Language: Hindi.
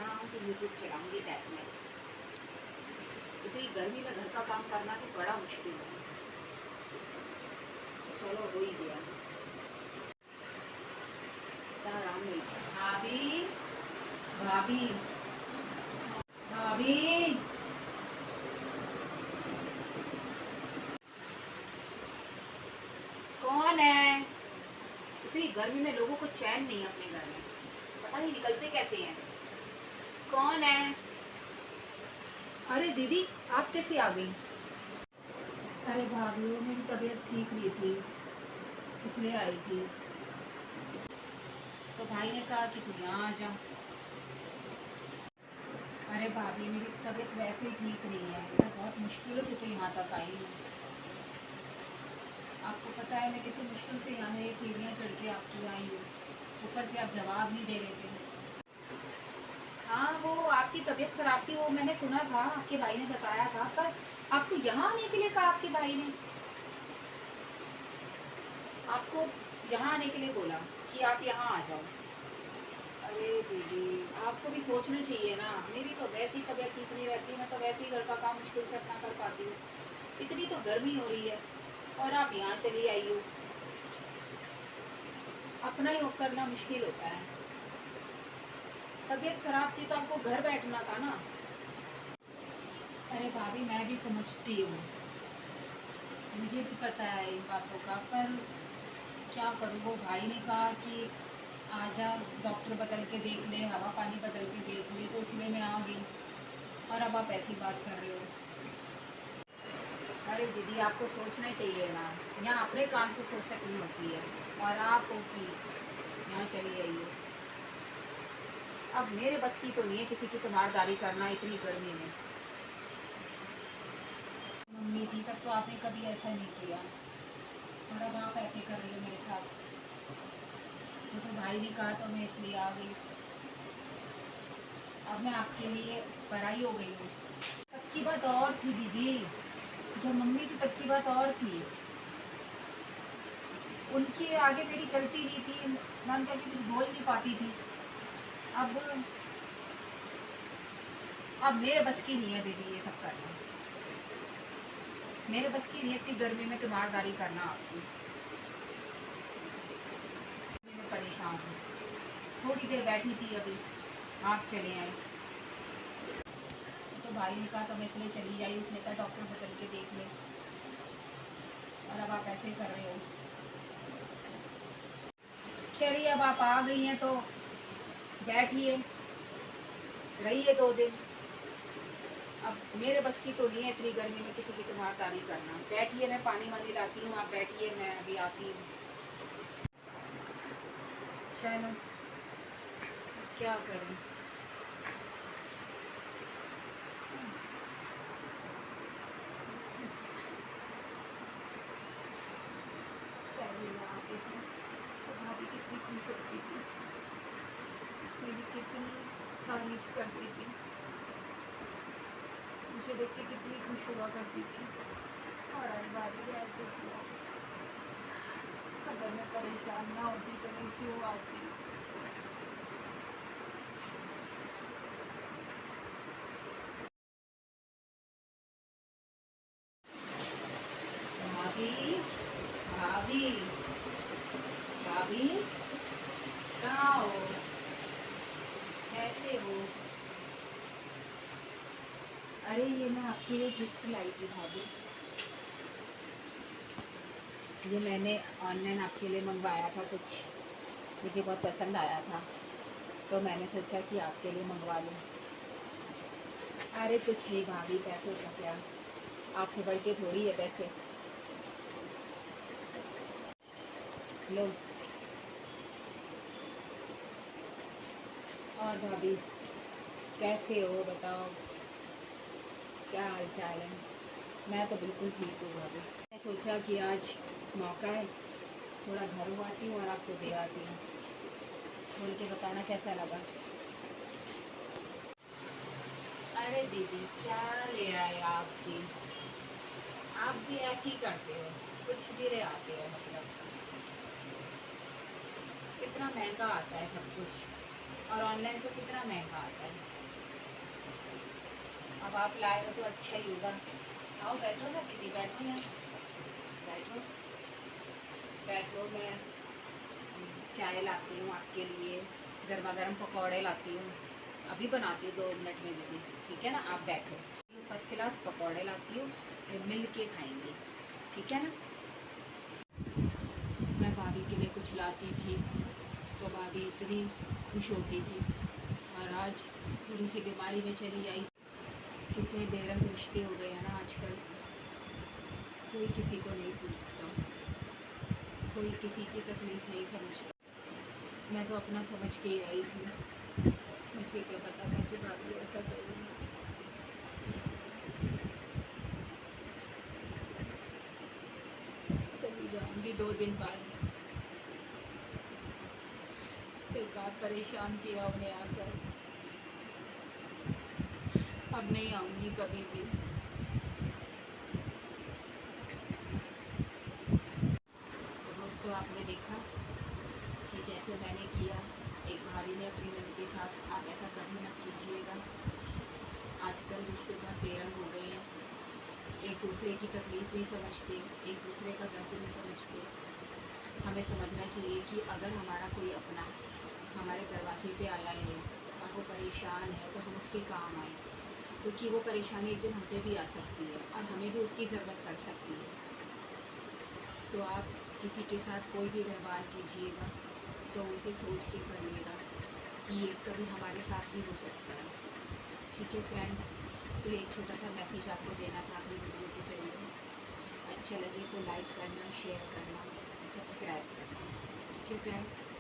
रहा हूँ तो यूट्यूब चलाऊंगी बैग में। इतनी गर्मी में घर का काम करना भी बड़ा मुश्किल है। चलो हो ही गया, इतना आराम मिल। भाभी, भाभी, भाभी, कौन है? इतनी गर्मी में लोगों को चैन नहीं है अपने घर में, पता नहीं निकलते कैसे हैं। कौन है? अरे दीदी, आप कैसे आ गई? अरे भाभी, वो मेरी तबीयत ठीक नहीं थी, इसलिए आई थी। तो भाई ने कहा कि तू यहाँ आ जा। अरे भाभी, मेरी तबीयत वैसे ही ठीक नहीं है, मैं बहुत मुश्किलों से तो यहाँ तक आई हूँ। आपको पता है मैं कितनी मुश्किल से यहाँ ये सीढ़ियाँ चढ़ के आपकी आई हूँ, ऊपर से आप जवाब नहीं दे रहे थे। हाँ, वो आपकी तबीयत खराब थी, वो मैंने सुना था, आपके भाई ने बताया था। पर आपको यहाँ आने के लिए कहा आपके भाई ने? आपको यहाँ आने के लिए बोला कि आप यहाँ आ जाओ? अरे दीदी, आपको भी सोचना चाहिए ना, मेरी तो वैसे ही तबीयत ठीक नहीं रहती, मैं तो वैसे ही घर का काम मुश्किल से अपना कर पाती हूँ। इतनी तो गर्मी हो रही है और आप यहाँ चली आई हो। अपना ही करना मुश्किल होता है। तबीयत खराब थी तो आपको घर बैठना था ना। अरे भाभी, मैं भी समझती हूँ, मुझे भी पता है इन बातों का, पर क्या करूँ, वो भाई ने कहा कि आजा, डॉक्टर बदल के देख ले, हवा पानी बदल के देख ले, तो इसलिए मैं आ गई। और अब आप ऐसी बात कर रहे हो। अरे दीदी, आपको सोचना चाहिए ना, यहाँ अपने काम से फुर्सत नहीं होती है और आप हो कि यहाँ चली आई हो। अब मेरे बस की तो नहीं है किसी की तीमारदारी करना इतनी गर्मी में। मम्मी थी तब तो आपने कभी ऐसा नहीं किया, और अब आप ऐसे कर रही हो मेरे साथ। वो तो भाई ने कहा तो मैं इसलिए आ गई। अब मैं आपके लिए पराई हो गई हूँ। तब की बात और थी दीदी, जब मम्मी थी तब की बात और थी। उनके आगे मेरी चलती नहीं थी, मैं उनके आगे कुछ बोल नहीं पाती थी। अब अब मेरे बस की नहीं है दीदी ये सब करना। मेरे बस की नहीं है इतनी गर्मी में तीमारदारी करना आपकी। मैं परेशान हूँ। थोड़ी देर बैठी थी अभी, आप चले आए। तो भाई ने कहा तो मैं इसलिए चली आई, उसने कहा डॉक्टर बदल के देख ले, और अब आप ऐसे कर रहे हो। चलिए, अब आप आ गई हैं तो बैठिए, रहिए 2 दिन। अब मेरे बस की तो नहीं है इतनी गर्मी में किसी की तीमारदारी करना। बैठिए, मैं पानी वानी लाती हूँ, आप बैठिए, मैं अभी आती हूँ। चलो, क्या करें। पहले यहाँ आते थे तो भाभी कितनी खुश होती थी, मेरी कितनी तारीफ करती थी, मुझे देख के कितनी खुश हुआ करती थी। और आज भाभी ऐसे किया। अगर मैं परेशान ना होती तो मैं क्यों आती। भाभी, भाभी, भाभी, कहाँ हो? कैसे हो? अरे ये मैं आपके लिए गिफ्ट लाई थी भाभी। ये मैंने ऑनलाइन आपके लिए मंगवाया था, कुछ मुझे बहुत पसंद आया था, तो मैंने सोचा कि आपके लिए मंगवा लूँ। अरे कुछ नहीं भाभी, पैसों का क्या, आपसे बढ़ के थोड़ी है पैसे। लो। और भाभी, कैसे हो बताओ, क्या हाल चाल है? मैं तो बिल्कुल ठीक हूँ भाभी। मैं सोचा कि आज मौका है, थोड़ा घर आती हूँ और आपको दे आती हूँ। बोल के बताना कैसा लगा। अरे दीदी, क्या ले आए आप भी? आप भी ऐसे ही करते हो, कुछ भी ले आते हो। मतलब कितना महंगा आता है सब कुछ, और ऑनलाइन तो कितना महंगा आता है। अब आप लाए हो तो अच्छा ही होगा। आओ बैठो ना दीदी, बैठो ना, बैठो बैठो। मैं चाय लाती हूँ आपके लिए, गर्मा गर्म पकौड़े लाती हूँ, अभी बनाती हूँ 2 मिनट में दीदी, ठीक है ना। आप बैठो, फर्स्ट क्लास पकौड़े लाती हूँ, फिर मिल के खाएंगे, ठीक है ना। मैं भाभी के लिए कुछ लाती थी तो भाभी इतनी खुश होती थी, और आज थोड़ी सी बीमारी में चली आई। कितने बेरंग रिश्ते हो गए हैं ना आजकल, कोई किसी को नहीं पूछता, कोई किसी की तकलीफ़ नहीं समझता। मैं तो अपना समझ के ही आई थी, मुझे क्या पता था कि भाभी ऐसा करेगी। चली जाऊंगी 2 दिन बाद, बेकार परेशान किया उन्हें आकर, अब नहीं आऊँगी कभी भी। तो दोस्तों आपने देखा कि जैसे मैंने किया, एक भाभी ने अपनी नंद के साथ, आप ऐसा कभी मत कीजिएगा। आजकल रिश्ते बहुत बेरंग हो गए हैं, एक दूसरे की तकलीफ़ नहीं समझते, एक दूसरे का दर्द नहीं समझते। हमें समझना चाहिए कि अगर हमारा कोई अपना हमारे दरवाजे पे आया है और वो परेशान है तो हम उसके काम आए, क्योंकि वो परेशानी एक दिन हम पे भी आ सकती है और हमें भी उसकी ज़रूरत पड़ सकती है। तो आप किसी के साथ कोई भी व्यवहार कीजिएगा तो उसे सोच के करिएगा कि ये कभी हमारे साथ भी हो सकता है, ठीक है फ्रेंड्स। तो एक छोटा सा मैसेज आपको देना था अपनी वीडियो के ज़रिए। अच्छा लगे तो लाइक करना, शेयर करना, सब्सक्राइब करना, ठीक है फ्रेंड्स।